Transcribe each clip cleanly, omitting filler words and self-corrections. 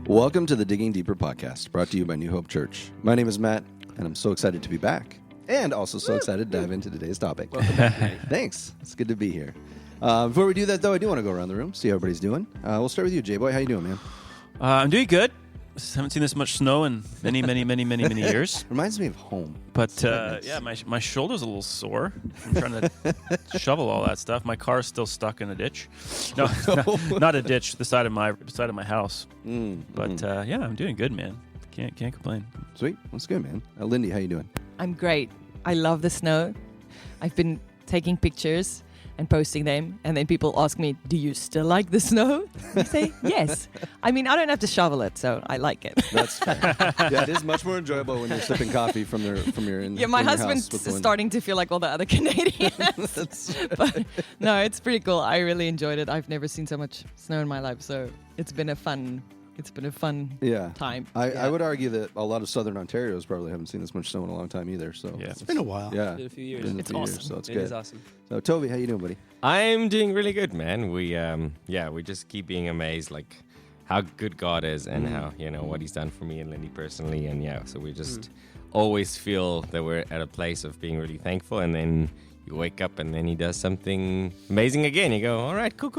Welcome to the Digging Deeper podcast, brought to you by New Hope Church. My name is Matt, and I'm so excited to be back, and also so excited to dive into today's topic. Welcome back, Thanks. It's good to be here. Before we do that, though, I do want to go around the room, see how everybody's doing. We'll start with you, J-Boy. How you doing, man? I'm doing good. Haven't seen this much snow in many years. Reminds me of home. But yeah, my shoulder's a little sore. I'm trying to shovel all that stuff. My car's still stuck in a ditch. No, not a ditch. The side of my house. But yeah, I'm doing good, man. Can't complain. Sweet. That's good, man. Lindy, how you doing? I'm great. I love the snow. I've been taking pictures and posting them, and then people ask me, do you still like the snow? I say, yes. I mean, I don't have to shovel it, so I like it. That's fair. Yeah, it is much more enjoyable when you're sipping coffee from your Yeah, my husband's starting to feel like all the other Canadians. But no, it's pretty cool. I really enjoyed it. I've never seen so much snow in my life, so it's been a fun time. I would argue that a lot of southern Ontarios probably haven't seen this much snow in a long time either. So Yeah. It's been a while. yeah, It's been a few years. Been a It's few awesome. years, so it's It good. is awesome. So Toby, how you doing, buddy? I'm doing really good, man. We just keep being amazed, like how good God is and how, what he's done for me and Lindy personally. And so we just always feel that we're at a place of being really thankful. And then you wake up and then he does something amazing again. You go, all right, cool.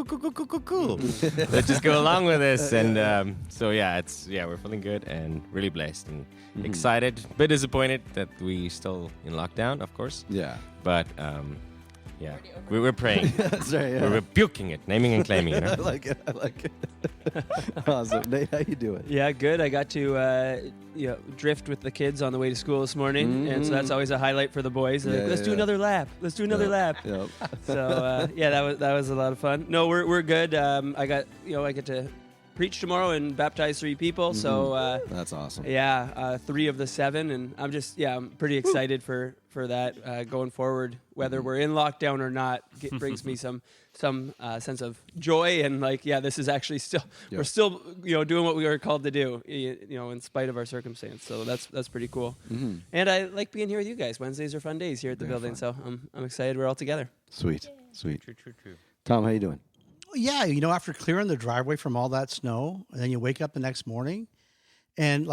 Let's just go along with this. And we're feeling good and really blessed and excited. A bit disappointed that we still in lockdown, of course. Yeah, But we're praying. that's right. Yeah. We're rebuking it, naming and claiming. I like it. Awesome. Nate, how you doing? Yeah, good. I got to drift with the kids on the way to school this morning, and so that's always a highlight for the boys. They're like, let's do another lap. Let's do another lap. Yep. So that was a lot of fun. No, we're good. I get to preach tomorrow and baptize 3 people. So That's awesome. 3 of the 7, and I'm pretty excited for that going forward. Whether we're in lockdown or not, brings me some sense of joy and this is actually still we're still doing what we were called to do in spite of our circumstance. So that's pretty cool. And I like being here with you guys. Wednesdays are fun days here at the building, so I'm excited we're all together. Sweet. True. Tom, how you doing? Yeah, after clearing the driveway from all that snow, and then you wake up the next morning, and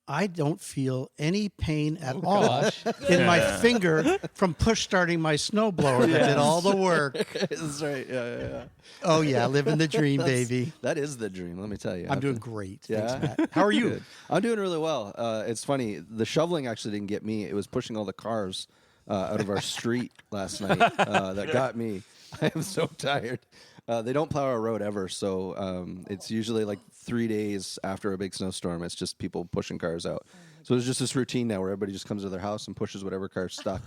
I don't feel any pain at all in my finger from push starting my snowblower that did all the work. That's right. Yeah. Oh yeah, living the dream, baby. That is the dream. Let me tell you. I'm doing great. Yeah? Thanks, Matt. How are you? Good. I'm doing really well. It's funny. The shoveling actually didn't get me. It was pushing all the cars out of our street last night that got me. I am so tired. They don't plow our road ever, so it's usually 3 days after a big snowstorm. It's just people pushing cars out. So there's just this routine now where everybody just comes to their house and pushes whatever car's stuck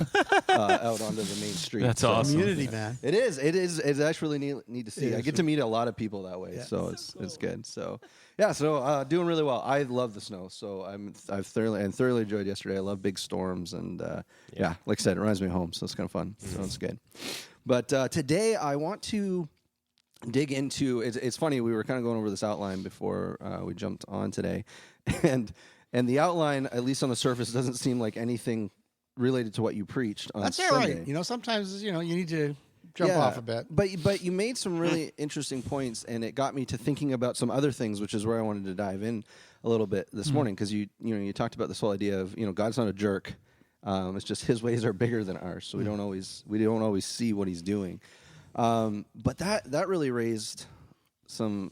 out onto the main street. That's awesome. Community, man. It is. It's actually neat to see. I get to meet a lot of people that way, Yeah. so it's good. So doing really well. I love the snow, so I've thoroughly enjoyed yesterday. I love big storms, and like I said, it reminds me of home, so it's kind of fun. So it's good. But today I want to dig into. It's funny. We were kind of going over this outline before we jumped on today, and the outline, at least on the surface, doesn't seem like anything related to what you preached on That's Sunday. all right. Sometimes you need to jump off a bit. But you made some really interesting points, and it got me to thinking about some other things, which is where I wanted to dive in a little bit this morning, because you talked about this whole idea of God's not a jerk. It's just His ways are bigger than ours, so we don't always see what He's doing. But that really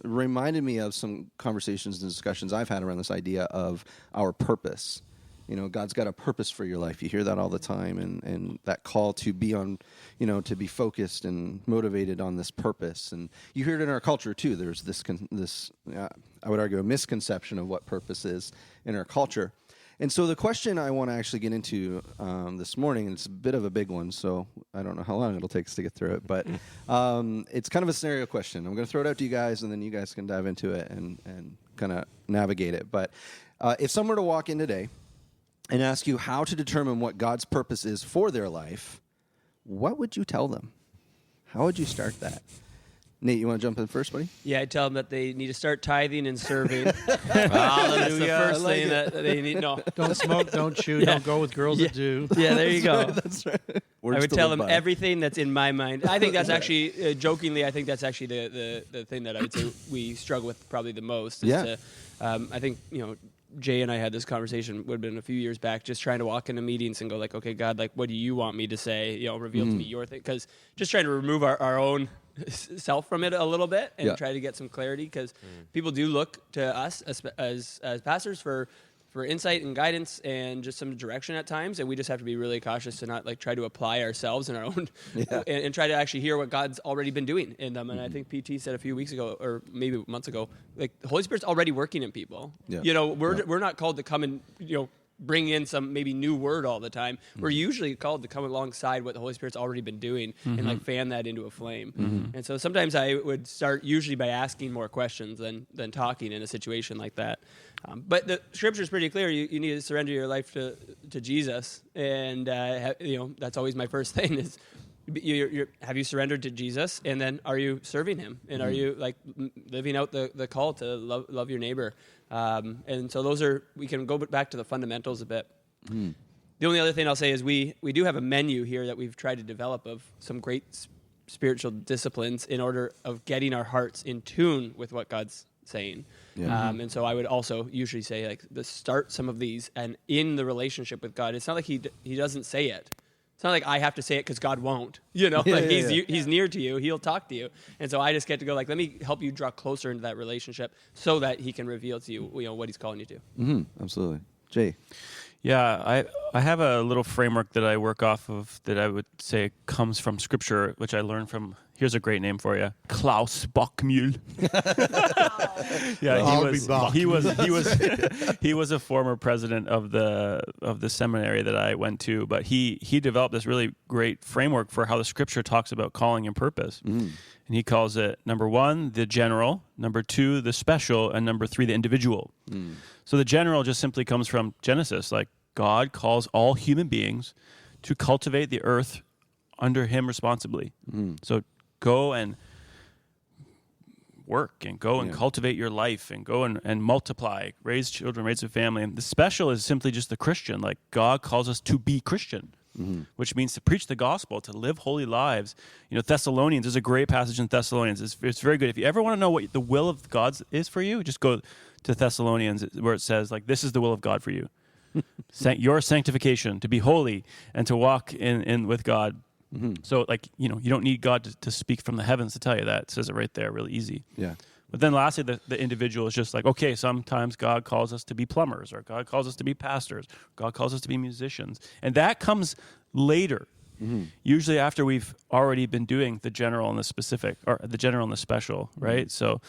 reminded me of some conversations and discussions I've had around this idea of our purpose. God's got a purpose for your life. You hear that all the time, and that call to be on, to be focused and motivated on this purpose. And you hear it in our culture too. There's this I would argue, a misconception of what purpose is in our culture. And so the question I want to actually get into this morning, and it's a bit of a big one, so I don't know how long it'll take us to get through it, but it's kind of a scenario question. I'm going to throw it out to you guys, and then you guys can dive into it and kind of navigate it. But if someone were to walk in today and ask you how to determine what God's purpose is for their life, what would you tell them? How would you start that? Nate, you want to jump in first, buddy? Yeah, I tell them that they need to start tithing and serving. That's the first thing that they need. No. Don't smoke, don't chew, don't go with girls that do. Yeah, there you go. That's right. I would tell them everything that's in my mind. I think that's actually, jokingly, I think that's actually the thing that I would say we struggle with probably the most. Is Yeah. I think, Jay and I had this conversation, would have been a few years back, just trying to walk into meetings and go like, okay, God, like, what do you want me to say? Reveal to me your thing. Because just trying to remove our own self from it a little bit and try to get some clarity, because people do look to us as pastors for insight and guidance and just some direction at times, and we just have to be really cautious to not like try to apply ourselves in our own and try to actually hear what God's already been doing in them. And I think PT said a few weeks ago, or maybe months ago, like the Holy Spirit's already working in people. We're not called to come and bring in some maybe new word all the time. We're usually called to come alongside what the Holy Spirit's already been doing and like fan that into a flame. And so sometimes I would start usually by asking more questions than talking in a situation like that. But the scripture is pretty clear. You need to surrender your life to Jesus. And, that's always my first thing is, have you surrendered to Jesus, and then are you serving him, and are you like living out the call to love your neighbor? And so we can go back to the fundamentals a bit. The only other thing I'll say is we do have a menu here that we've tried to develop of some great spiritual disciplines in order of getting our hearts in tune with what God's saying. And so I would also usually say like start some of these and in the relationship with God. It's not like he doesn't say it. It's not like I have to say it because God won't, he's near to you. He'll talk to you. And so I just get to go like, let me help you draw closer into that relationship so that he can reveal to you, what he's calling you to. Mm-hmm. Absolutely. Jay. Yeah, I have a little framework that I work off of that I would say comes from Scripture, which I learned from, here's a great name for you, Klaus Bockmuehl. He was a former president of the seminary that I went to, but he developed this really great framework for how the Scripture talks about calling and purpose. And he calls it, number 1, the general, number 2, the special, and number 3, the individual. So the general just simply comes from Genesis, like God calls all human beings to cultivate the earth under him responsibly. So go and work and go and cultivate your life and go and multiply, raise children, raise a family. And the special is simply just the Christian. Like God calls us to be Christian, which means to preach the gospel, to live holy lives. Thessalonians, there's a great passage in Thessalonians. It's very good. If you ever want to know what the will of God is for you, just go to Thessalonians where it says, like, this is the will of God for you. Your sanctification, to be holy and to walk in with God. So, like, you don't need God to speak from the heavens to tell you that. It says it right there, really easy. Yeah. But then lastly, the individual is just like, okay, sometimes God calls us to be plumbers, or God calls us to be pastors, God calls us to be musicians. And that comes later, usually after we've already been doing the general and the specific, or the general and the special, right? So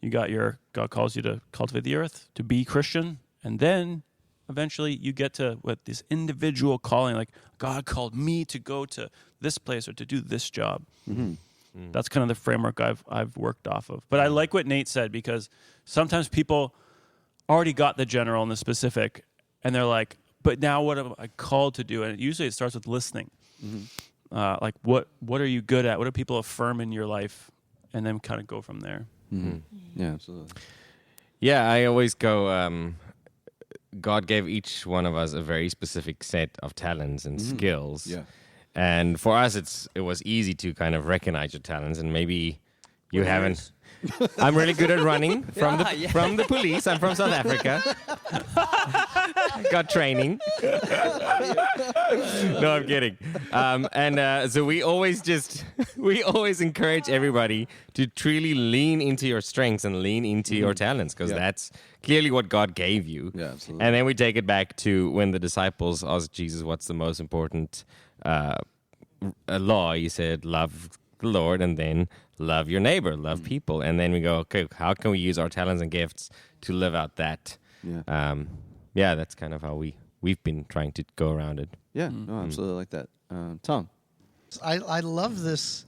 you got God calls you to cultivate the earth, to be Christian, and then eventually you get to what this individual calling, like God called me to go to this place or to do this job. That's kind of the framework I've worked off of. But I like what Nate said, because sometimes people already got the general and the specific, and they're like, but now what am I called to do? And usually it starts with listening. Like what are you good at? What do people affirm in your life? And then kind of go from there. Yeah, absolutely. Yeah, I always go, God gave each one of us a very specific set of talents and skills. Yeah. And for us, it was easy to kind of recognize your talents, and maybe you haven't. I'm really good at running from the police. I'm from South Africa. Got training. No, I'm kidding. So we always encourage everybody to truly lean into your strengths and lean into your talents, because that's clearly what God gave you. Yeah, absolutely. And then we take it back to when the disciples asked Jesus, "What's the most important law?" He said, "Love the Lord, and then love your neighbor, love people." And then we go, okay, how can we use our talents and gifts to live out that? That's kind of how we've been trying to go around it. Yeah, no, absolutely like that. Tom. I love this,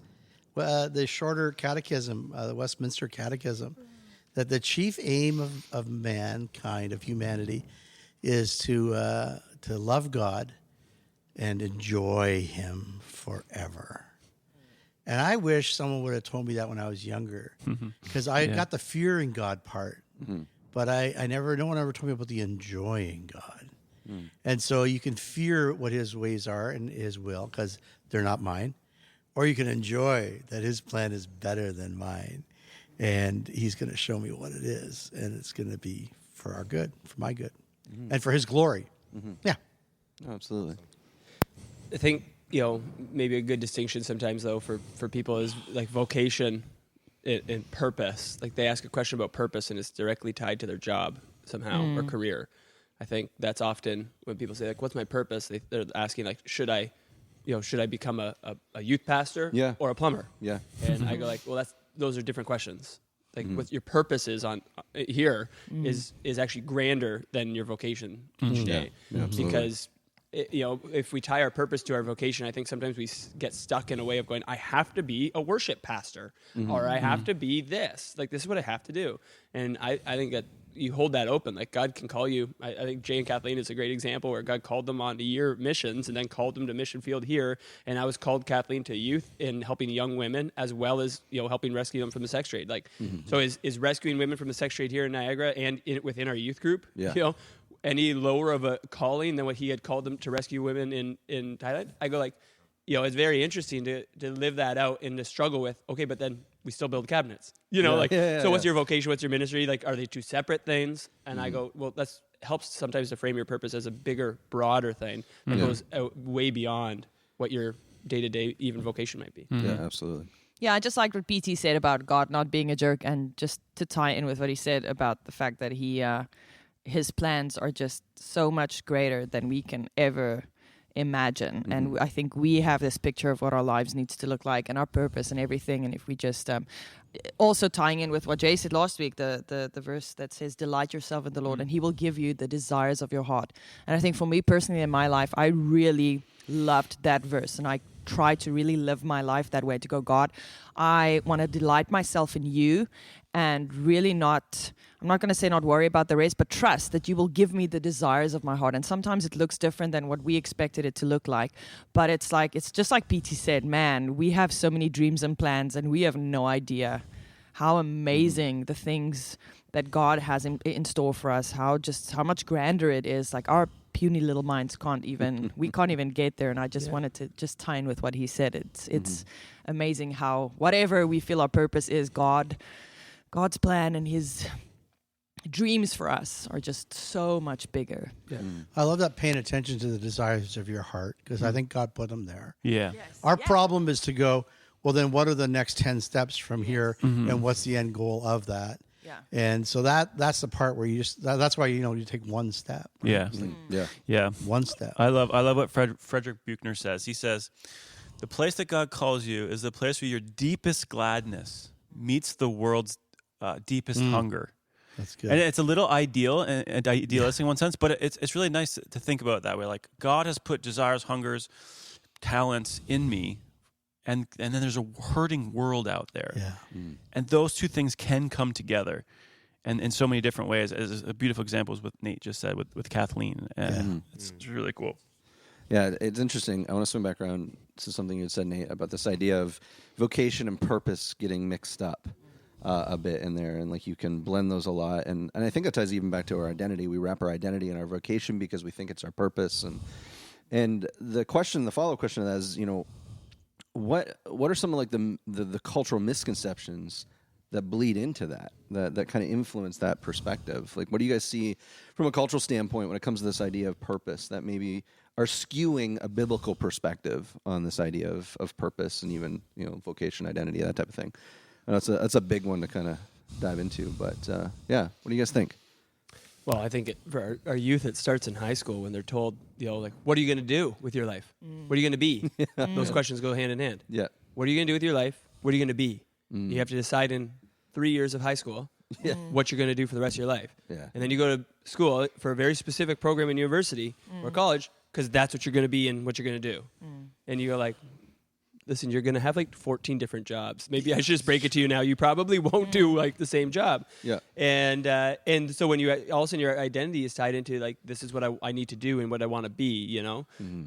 the shorter catechism, the Westminster Catechism, that the chief aim of mankind, of humanity, is to love God and enjoy him forever. And I wish someone would have told me that when I was younger, because I got the fear in God part, but no one ever told me about the enjoying God. And so you can fear what his ways are and his will because they're not mine, or you can enjoy that his plan is better than mine, and he's going to show me what it is, and it's going to be for our good, for my good, and for his glory. Yeah. Absolutely. I think, maybe a good distinction sometimes, though, for people is like vocation and purpose. Like they ask a question about purpose and it's directly tied to their job somehow or career. I think that's often when people say, like, what's my purpose? They're asking, like, should I become a youth pastor or a plumber? Yeah. And I go, like, well, those are different questions. Like what your purpose is on here is actually grander than your vocation each day. Yeah, because if we tie our purpose to our vocation, I think sometimes we get stuck in a way of going, I have to be a worship pastor or I have to be this. Like, this is what I have to do. And I think that you hold that open. Like, God can call you. I think Jay and Kathleen is a great example where God called them on to year missions and then called them to mission field here. And I was called, Kathleen, to youth in helping young women as well as, helping rescue them from the sex trade. Like, so is rescuing women from the sex trade here in Niagara and within our youth group, any lower of a calling than what he had called them to rescue women in Thailand? I go, like, it's very interesting to live that out and to struggle with, okay, but then we still build cabinets. So what's your vocation? What's your ministry? Like, are they two separate things? And I go, well, that helps sometimes to frame your purpose as a bigger, broader thing that goes way beyond what your day-to-day even vocation might be. Yeah, absolutely. Yeah, I just liked what PT said about God not being a jerk, and just to tie in with what he said about the fact that his plans are just so much greater than we can ever imagine. And I think we have this picture of what our lives needs to look like and our purpose and everything. And if we just also tying in with what Jay said last week, the verse that says, delight yourself in the Lord and he will give you the desires of your heart. And I think for me personally in my life, I really loved that verse, and I try to really live my life that way, to go, God, I want to delight myself in you and really I'm not going to say not worry about the rest, but trust that you will give me the desires of my heart. And sometimes it looks different than what we expected it to look like. But it's just like PT said, man, we have so many dreams and plans and we have no idea how amazing the things that God has in store for us, how much grander it is. Like, our puny little minds can't even get there. And I just wanted to just tie in with what he said. It's amazing how whatever we feel our purpose is, God's plan and his dreams for us are just so much bigger. Yeah. I love that, paying attention to the desires of your heart, because I think God put them there. Yeah. Yes. Our problem is to go, well, then what are the next 10 steps from here, and what's the end goal of that? Yeah. And so that's the part where that's why, you take one step. Right? Yeah. It's like Yeah. one step. I love what Frederick Buechner says. He says, the place that God calls you is the place where your deepest gladness meets the world's deepest hunger. That's good. And it's a little idealistic in one sense, but it's really nice to think about it that way. Like, God has put desires, hungers, talents in me, and then there's a hurting world out there. Yeah. And those two things can come together, and in so many different ways. As a beautiful example is what Nate just said with Kathleen. And it's really cool. Yeah, it's interesting. I want to swing back around to something you said, Nate, about this idea of vocation and purpose getting mixed up a bit in there, and like you can blend those a lot. And I think that ties even back to our identity. We wrap our identity in our vocation because we think it's our purpose. And the follow-up question to that is, what are some of like the cultural misconceptions that bleed into that kind of influence that perspective? Like, what do you guys see from a cultural standpoint when it comes to this idea of purpose that maybe are skewing a biblical perspective on this idea of purpose and even, vocation, identity, that type of thing? And that's a big one to kind of dive into, but what do you guys think? Well, I think for our youth, it starts in high school when they're told, like, what are you going to do with your life? What are you going to be? Those questions go hand in hand. Yeah. What are you going to do with your life? What are you going to be? You have to decide in 3 years of high school what you're going to do for the rest of your life. Yeah. And then you go to school for a very specific program in university or college because that's what you're going to be and what you're going to do. And you go like, listen, you're going to have like 14 different jobs. Maybe I should just break it to you now. You probably won't do like the same job. Yeah. And so when you all of a sudden your identity is tied into like, this is what I need to do and what I want to be,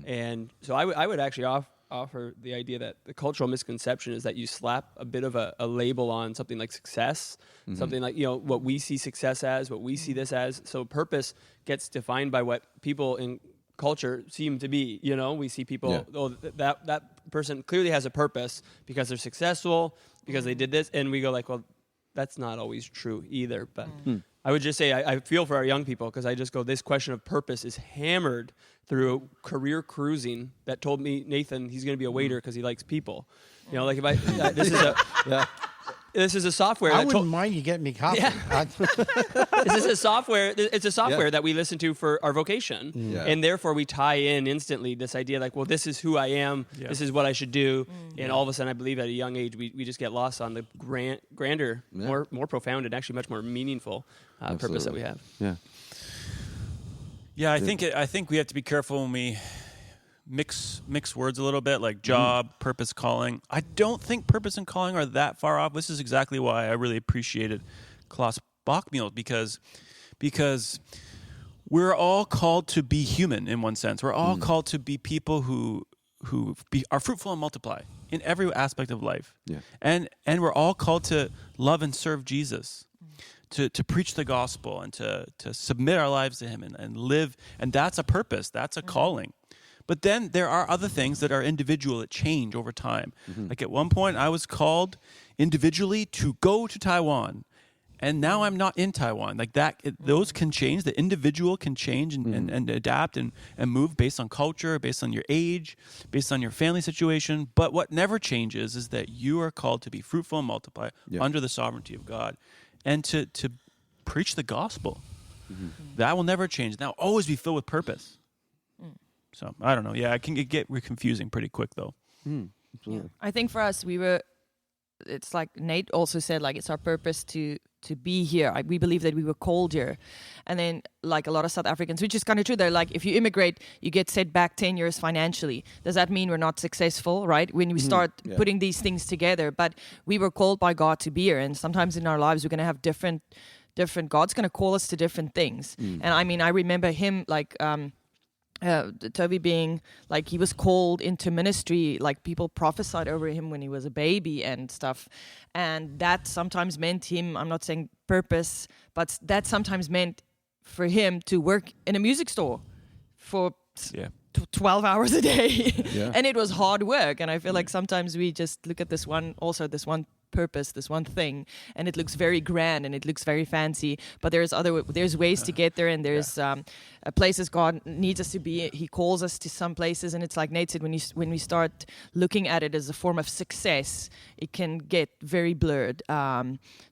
And so I would actually offer the idea that the cultural misconception is that you slap a bit of a label on something like success, something like, what we see success as, what we see this as. So purpose gets defined by what people in culture seem to be. We see people, that person clearly has a purpose because they're successful, because they did this, and we go like, well, that's not always true either. But I would just say I feel for our young people, because I just go, this question of purpose is hammered through career cruising that told me, Nathan, he's going to be a waiter because he likes people. Like if I this is a this is a software. I wouldn't mind you getting me coffee. Yeah. This is a software. It's a software that we listen to for our vocation, and therefore we tie in instantly this idea like, well, this is who I am. Yeah. This is what I should do. And all of a sudden, I believe at a young age, we just get lost on the grander, more profound, and actually much more meaningful purpose that we have. Yeah. Yeah, I think we have to be careful when we mix words a little bit, like job, purpose, calling. I don't think purpose and calling are that far off. This is exactly why I really appreciated Klaus Bachmuel, because we're all called to be human in one sense. We're all called to be people who are fruitful and multiply in every aspect of life. Yeah. And we're all called to love and serve Jesus. To preach the gospel and to submit our lives to him and live. And that's a purpose. That's a calling. But then there are other things that are individual that change over time. Like at one point, I was called individually to go to Taiwan. And now I'm not in Taiwan. Like that, those can change. The individual can change and adapt and move based on culture, based on your age, based on your family situation. But what never changes is that you are called to be fruitful and multiply under the sovereignty of God. And to preach the gospel. That will never change. Now, always be filled with purpose. So, I don't know. Yeah, it can get confusing pretty quick, though. Yeah. I think for us, it's like Nate also said, like it's our purpose to be here. We believe that we were called here. And then like a lot of South Africans, which is kind of true, they're like, if you immigrate, you get set back 10 years financially. Does that mean we're not successful, right? When we start putting these things together. But we were called by God to be here. And sometimes in our lives, we're going to have different, God's going to call us to different things. And I mean, I remember him like, Toby being like, he was called into ministry, like people prophesied over him when he was a baby and stuff, and that sometimes meant him, I'm not saying purpose, but that sometimes meant for him to work in a music store for 12 hours a day. And it was hard work, and I feel like sometimes we just look at this one purpose, this one thing, and it looks very grand and it looks very fancy, but there's ways to get there, and there's places God needs us to be. He calls us to some places, and it's like Nate said, when we start looking at it as a form of success, it can get very blurred.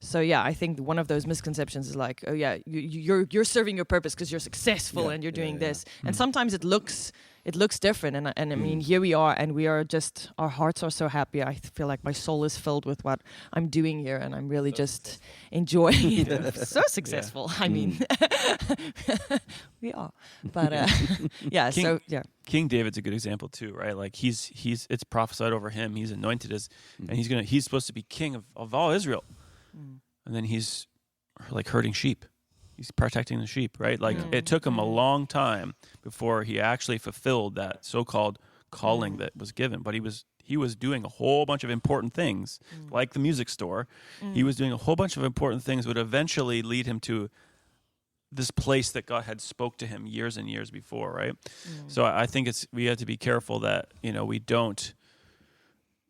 So yeah, I think one of those misconceptions is like, oh yeah, you're serving your purpose because you're successful and you're doing this, and sometimes it looks different, and I mean, here we are, and we are just, our hearts are so happy. I feel like my soul is filled with what I'm doing here, and I'm really just enjoying it. So successful. I mean, we are, but King David's a good example too, right? Like he's it's prophesied over him. He's anointed as, and he's supposed to be king of all Israel, and then he's like herding sheep. He's protecting the sheep, right? Like it took him a long time before he actually fulfilled that so-called calling that was given. But he was doing a whole bunch of important things, like the music store. He was doing a whole bunch of important things that would eventually lead him to this place that God had spoke to him years and years before, right? So I think we have to be careful that, we don't,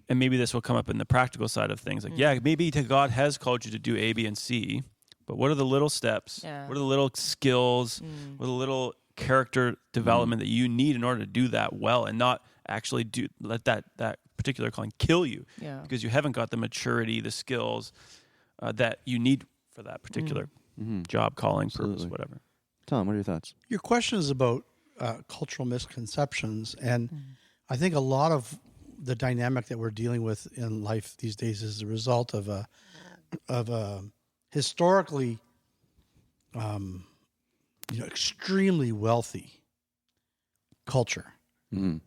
and maybe this will come up in the practical side of things. Like, maybe God has called you to do A, B, and C, but what are the little steps? Yeah. What are the little skills? What are the little character development that you need in order to do that well, and not actually let that particular calling kill you because you haven't got the maturity, the skills that you need for that particular job, calling, purpose, whatever. Tom, what are your thoughts? Your question is about cultural misconceptions, and I think a lot of the dynamic that we're dealing with in life these days is the result of a historically, extremely wealthy culture. When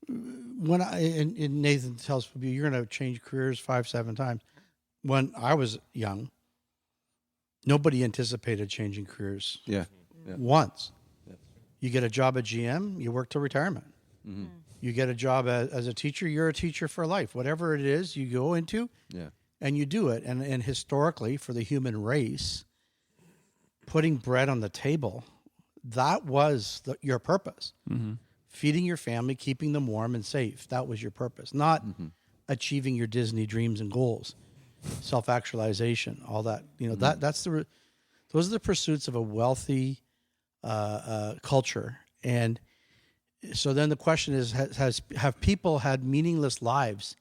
and Nathan tells me you're going to change careers 5-7 times. When I was young, nobody anticipated changing careers. Once. You get a job at GM, you work till retirement. You get a job as a teacher, you're a teacher for life. Whatever it is you go into, Yeah. and you do it. And historically, for the human race, putting bread on the table, that was your purpose. Feeding your family, keeping them warm and safe. That was your purpose, not achieving your Disney dreams and goals, self-actualization, all that. Those are the pursuits of a wealthy culture. And so then the question is, have people had meaningless lives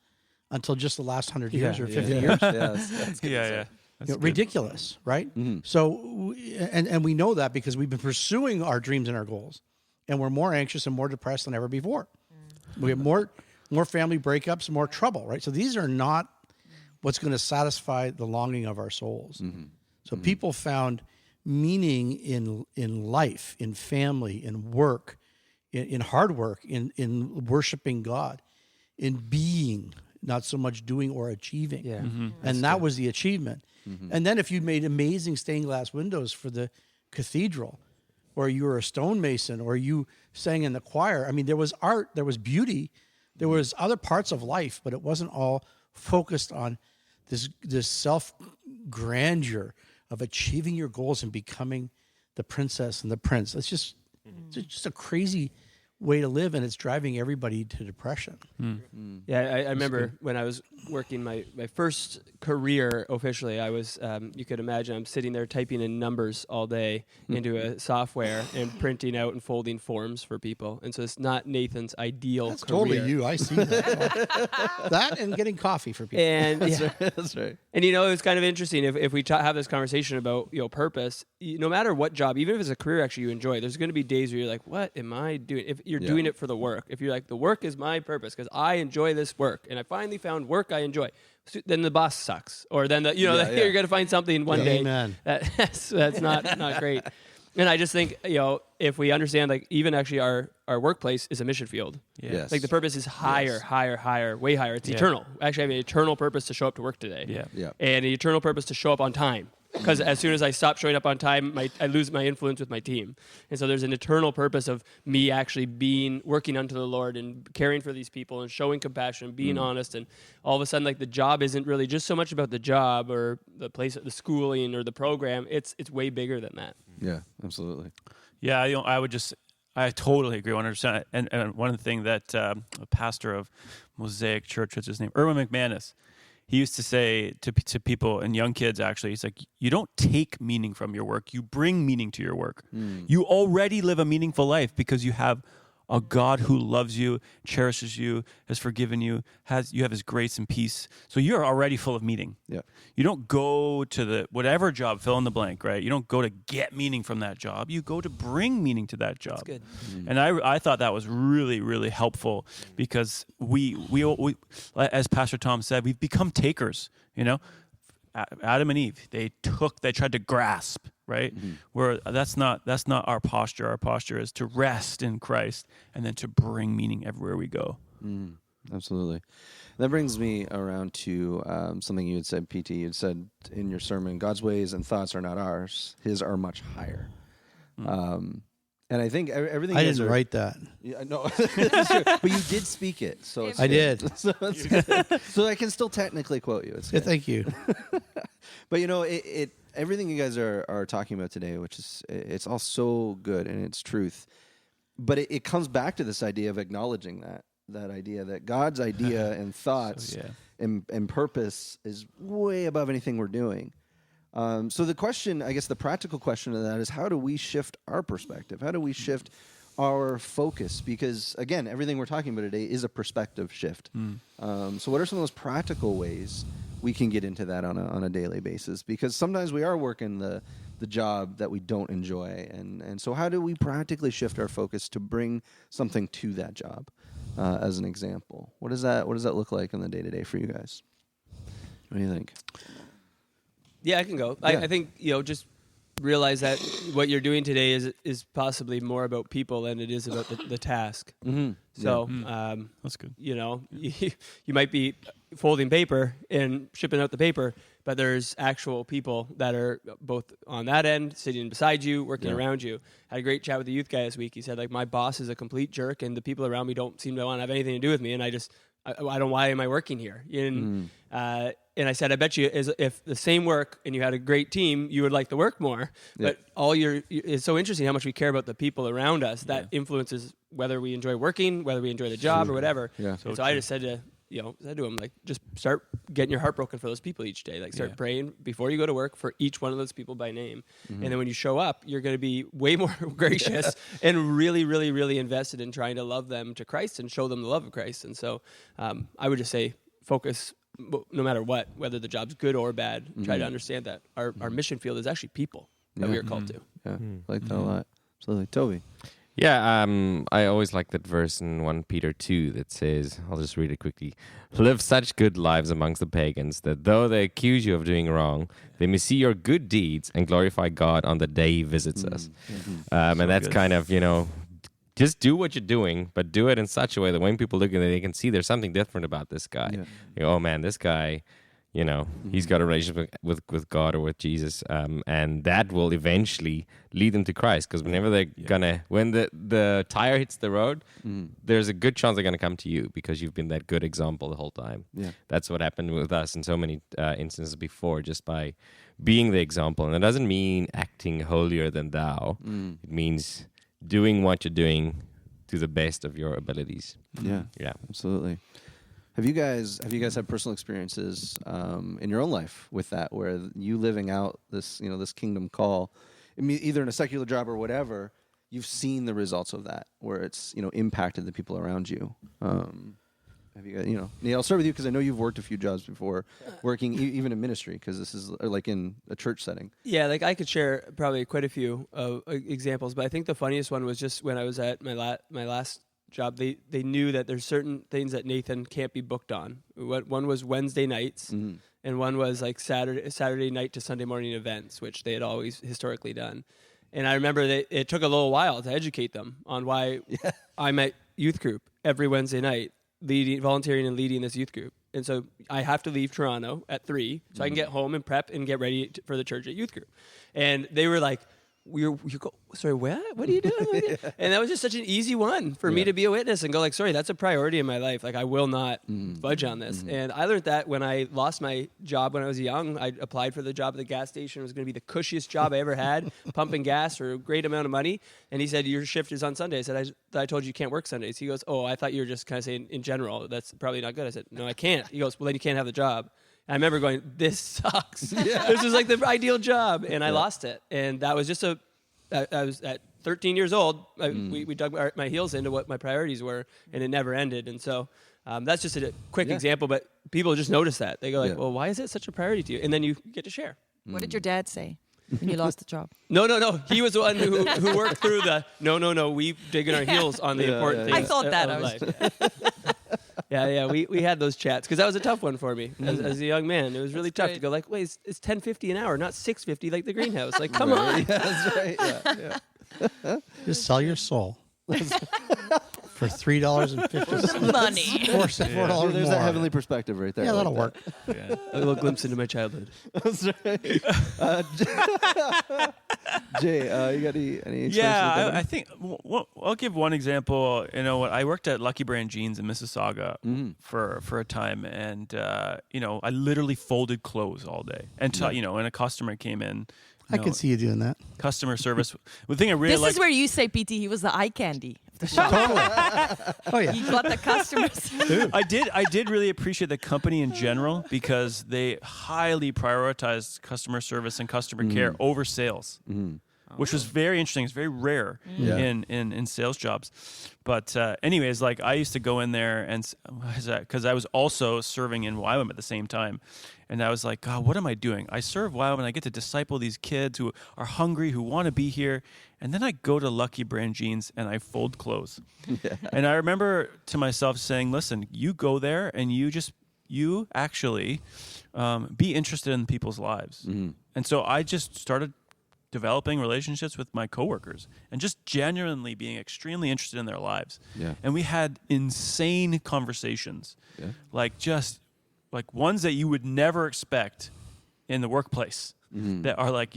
until just the last 100 years or 50 years? That's good. Yeah. That's good. Ridiculous, right? So, and we know that because we've been pursuing our dreams and our goals, and we're more anxious and more depressed than ever before. We have more family breakups, more trouble, right? So these are not what's going to satisfy the longing of our souls. So people found meaning in life, in family, in work, in hard work, in worshiping God, in being, not so much doing or achieving. Yeah. And that was the achievement. And then if you made amazing stained glass windows for the cathedral, or you were a stonemason, or you sang in the choir, I mean, there was art, there was beauty, there was other parts of life, but it wasn't all focused on this self grandeur of achieving your goals and becoming the princess and the prince. It's just a crazy way to live, and it's driving everybody to depression. Yeah, I remember when I was working my first career officially, I was, you could imagine, I'm sitting there typing in numbers all day into a software and printing out and folding forms for people. And so it's not Nathan's ideal That's career. totally you. I see that. That and getting coffee for people. And yeah. That's right. And it was kind of interesting if we have this conversation about purpose. No matter what job, even if it's a career actually you enjoy, there's going to be days where you're like, "What am I doing?" If you're doing it for the work, if you're like, "The work is my purpose because I enjoy this work, and I finally found work I enjoy," so then the boss sucks, or then you're going to find something one day Amen. that's not great. And I just think if we understand, like, even actually our workplace is a mission field. Yeah. Yes. Like the purpose is higher, way higher. It's eternal. Actually, I have an eternal purpose to show up to work today. Yeah. Yeah. And an eternal purpose to show up on time. Because as soon as I stop showing up on time, I lose my influence with my team. And so there's an eternal purpose of me actually working unto the Lord and caring for these people and showing compassion, being honest. And all of a sudden, like, the job isn't really just so much about the job or the place, the schooling or the program. It's way bigger than that. Yeah, absolutely. Yeah, I totally agree 100%. And one of the things that a pastor of Mosaic Church, what's his name, Erwin McManus, he used to say to people and young kids, actually, he's like, you don't take meaning from your work, you bring meaning to your work. You already live a meaningful life because you have a God who loves you, cherishes you, has forgiven you, you have his grace and peace. So you're already full of meaning. Yeah. You don't go to the whatever job, fill in the blank, right? You don't go to get meaning from that job. You go to bring meaning to that job. That's good. And I thought that was really, really helpful because we as Pastor Tom said, we've become takers, Adam and Eve, they tried to grasp, right? Where that's not our posture. Our posture is to rest in Christ and then to bring meaning everywhere we go. Absolutely. That brings me around to something you had said, PT. You had said in your sermon, God's ways and thoughts are not ours. His are much higher. And I think everything. I didn't write that. Yeah, no, that's true. But you did speak it, so it's I good. did. So, it's good. So I can still technically quote you. It's Yeah, good. thank you. But everything you guys are talking about today, which is it's all so good and it's truth. But it comes back to this idea of acknowledging that idea that God's idea and thoughts and purpose is way above anything we're doing. So the question, I guess the practical question of that is, how do we shift our perspective? How do we shift our focus? Because, again, everything we're talking about today is a perspective shift. So what are some of those practical ways we can get into that on a daily basis? Because sometimes we are working the job that we don't enjoy. And so how do we practically shift our focus to bring something to that job, as an example? What does that look like in the day-to-day for you guys? What do you think? Yeah, I can go. Yeah. I think, just realize that what you're doing today is possibly more about people than it is about the task. Mm-hmm. So, That's good. you know, you might be folding paper and shipping out the paper, but there's actual people that are both on that end, sitting beside you, working around you. Had a great chat with the youth guy this week. He said, like, my boss is a complete jerk, and the people around me don't seem to want to have anything to do with me, and I don't. Why am I working here? And I said, I bet you, if the same work and you had a great team, you would like the work more. But it's so interesting how much we care about the people around us. That influences whether we enjoy working, whether we enjoy the job or whatever. Yeah. So I just said to him, like, just start getting your heart broken for those people each day. Like, start praying before you go to work for each one of those people by name. And then when you show up, you're going to be way more gracious and really, really, really invested in trying to love them to Christ and show them the love of Christ. And so I would just say focus no matter what, whether the job's good or bad, try to understand that our mission field is actually people that we are called to. Yeah, I like that a lot. Absolutely. Toby. Yeah, I always like that verse in 1 Peter 2 that says, I'll just read it quickly, live such good lives amongst the pagans that though they accuse you of doing wrong, they may see your good deeds and glorify God on the day he visits us. And that's good. kind of, just do what you're doing, but do it in such a way that when people look at it, they can see there's something different about this guy. Yeah. Oh man, this guy, he's got a relationship with God or with Jesus, and that will eventually lead them to Christ. Because whenever when the tire hits the road, there's a good chance they're gonna come to you because you've been that good example the whole time. Yeah. That's what happened with us in so many instances before, just by being the example. And it doesn't mean acting holier than thou. It means doing what you're doing to the best of your abilities. Yeah. Yeah. Absolutely. Have you guys had personal experiences in your own life with that, where you living out this this kingdom call, either in a secular job or whatever, you've seen the results of that, where it's impacted the people around you? Have you guys, Neil, I'll start with you because I know you've worked a few jobs before, working even in ministry, because this is like in a church setting. Yeah, like I could share probably quite a few examples, but I think the funniest one was just when I was at my last job. They knew that there's certain things that Nathan can't be booked on. One was Wednesday nights, and one was like Saturday night to Sunday morning events, which they had always historically done. And I remember it took a little while to educate them on why I'm at youth group every Wednesday night, volunteering and leading this youth group. And so I have to leave Toronto at 3 so I can get home and prep and get ready for the church at youth group. And they were like, sorry, what are you doing? And that was just such an easy one for me to be a witness and go like, sorry, that's a priority in my life. Like, I will not budge on this. And I learned that when I lost my job when I was young. I applied for the job at the gas station. It was going to be the cushiest job I ever had, pumping gas for a great amount of money. And he said, your shift is on Sunday. I said, I told you can't work Sundays. He goes, oh, I thought you were just kind of saying in general, that's probably not good. I said, no, I can't. He goes, well, then you can't have the job. I remember going, this sucks. This is like the ideal job. And I lost it. And that was just I was at 13 years old. We dug my heels into what my priorities were, and it never ended. And so that's just a quick example, but people just notice that. They go like, well, why is it such a priority to you? And then you get to share. What did your dad say when you lost the job? No. He was the one who worked through the no. We digging our heels on the important things. I thought that. of life. Yeah. We had those chats because that was a tough one for me as a young man. It was really tough to go like, wait, it's $10.50 an hour, not $6.50 like the greenhouse. Like, come on. Yeah, that's right. Yeah. Just sell your soul for $3.50. Money. $4 more. There's that heavenly perspective right there. Yeah, I that'll like work. A little glimpse into my childhood. That's right. Jay, you got any experience with Yeah, that? I think I'll give one example. I worked at Lucky Brand Jeans in Mississauga for a time, and I literally folded clothes all day. And when a customer came in, I can see you doing that. customer service. The thing I really This liked, is where you say, PT, he was the eye candy of the shop. Oh, yeah. He got the customers. I did really appreciate the company in general because they highly prioritized customer service and customer care over sales, which was very interesting. It's very rare in sales jobs. But anyways, like I used to go in there and because I was also serving in YWAM at the same time. And I was like, God, what am I doing? I serve YWAM and I get to disciple these kids who are hungry, who want to be here. And then I go to Lucky Brand Jeans and I fold clothes. And I remember to myself saying, listen, you go there and you actually be interested in people's lives. And so I just started developing relationships with my coworkers and just genuinely being extremely interested in their lives. Yeah. And we had insane conversations, like ones that you would never expect in the workplace that are like,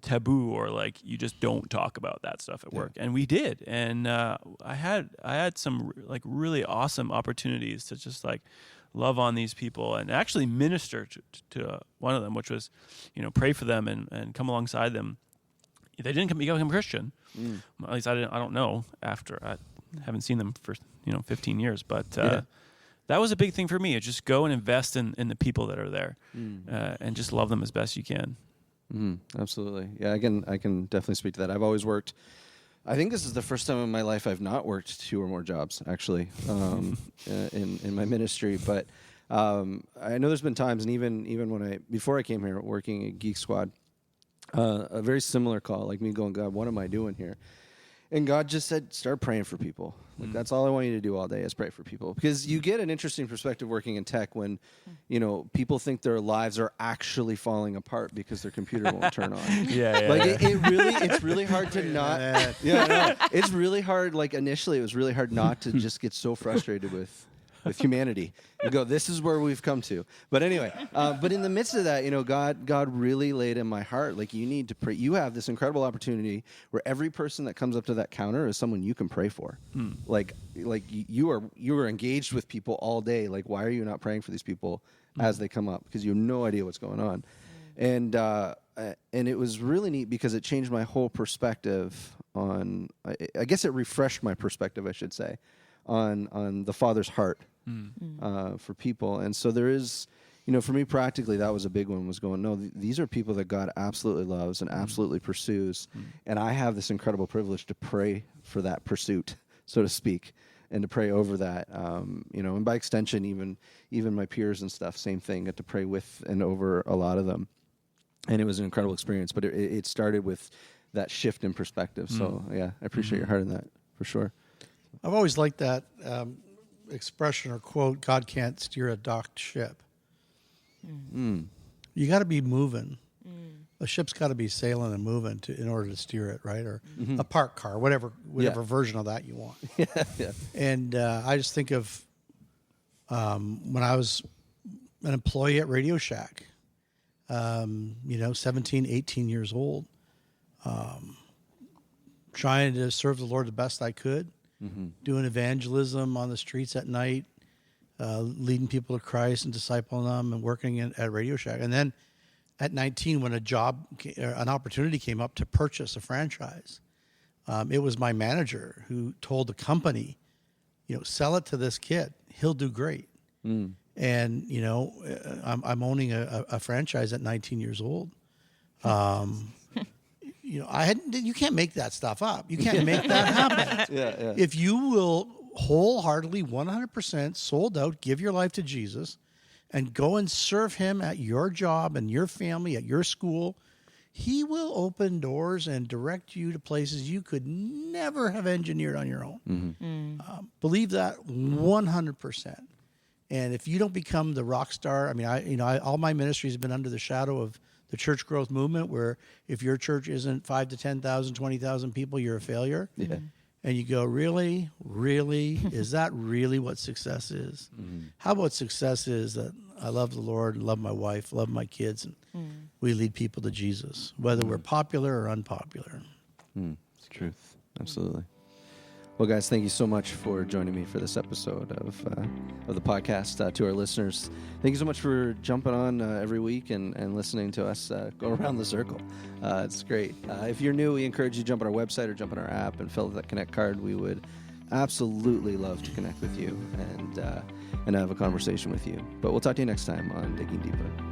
taboo, or like you just don't talk about that stuff at work. And we did. And I had some like really awesome opportunities to just like love on these people and actually minister to one of them, which was, pray for them and come alongside them. They didn't become Christian. At least I don't know, after I haven't seen them for 15 years, but that was a big thing for me. Just go and invest in the people that are there and just love them as best you can. Absolutely. Yeah, I can definitely speak to that. I've always worked. I think this is the first time in my life I've not worked 2 or more jobs, actually, in my ministry. But I know there's been times, and even before I came here, working at Geek Squad, a very similar call, like me going, God, what am I doing here? And God just said, start praying for people. Like, that's all I want you to do all day is pray for people. Because you get an interesting perspective working in tech when, people think their lives are actually falling apart because their computer won't turn on. It's really hard to not. It's really hard. Like, initially, it was really hard not to just get so frustrated with humanity. You go, this is where we've come to. But anyway, but in the midst of that, God really laid in my heart, like, you need to pray. You have this incredible opportunity where every person that comes up to that counter is someone you can pray for. Like you are engaged with people all day. Like, why are you not praying for these people as they come up? Because you have no idea what's going on. And it was really neat because it changed my whole perspective on, I guess it refreshed my perspective, I should say, on the Father's heart for people. And so there is, for me practically, that was a big one, was going, no, these are people that God absolutely loves and absolutely pursues. And I have this incredible privilege to pray for that pursuit, so to speak, and to pray over that. And by extension, even my peers and stuff, same thing, get to pray with and over a lot of them. And it was an incredible experience, but it started with that shift in perspective. So yeah, I appreciate your heart in that, for sure. I've always liked that expression or quote, God can't steer a docked ship. You got to be moving. A ship's got to be sailing and moving in order to steer it, right? Or a parked car, whatever version of that you want. And I just think of when I was an employee at Radio Shack, 17, 18 years old, trying to serve the Lord the best I could. Doing evangelism on the streets at night, leading people to Christ and discipling them, and working at Radio Shack. And then at 19, when an opportunity came up to purchase a franchise, it was my manager who told the company, sell it to this kid. He'll do great. And, I'm owning a franchise at 19 years old. You can't make that stuff up. You can't make that happen. If you will wholeheartedly, 100% sold out, give your life to Jesus and go and serve him at your job and your family, at your school, he will open doors and direct you to places you could never have engineered on your own. Believe that 100%. And if you don't become the rock star, all my ministries have been under the shadow of the church growth movement, where if your church isn't 5 to 10,000, 20,000 people, you're a failure. And you go, really? Is that really what success is? How about success is that I love the Lord, love my wife, love my kids, and we lead people to Jesus, whether we're popular or unpopular. It's the truth. Absolutely. Well, guys, thank you so much for joining me for this episode of the podcast. To our listeners, thank you so much for jumping on every week and listening to us go around the circle. It's great. If you're new, we encourage you to jump on our website or jump on our app and fill out that Connect card. We would absolutely love to connect with you and have a conversation with you. But we'll talk to you next time on Digging Deeper.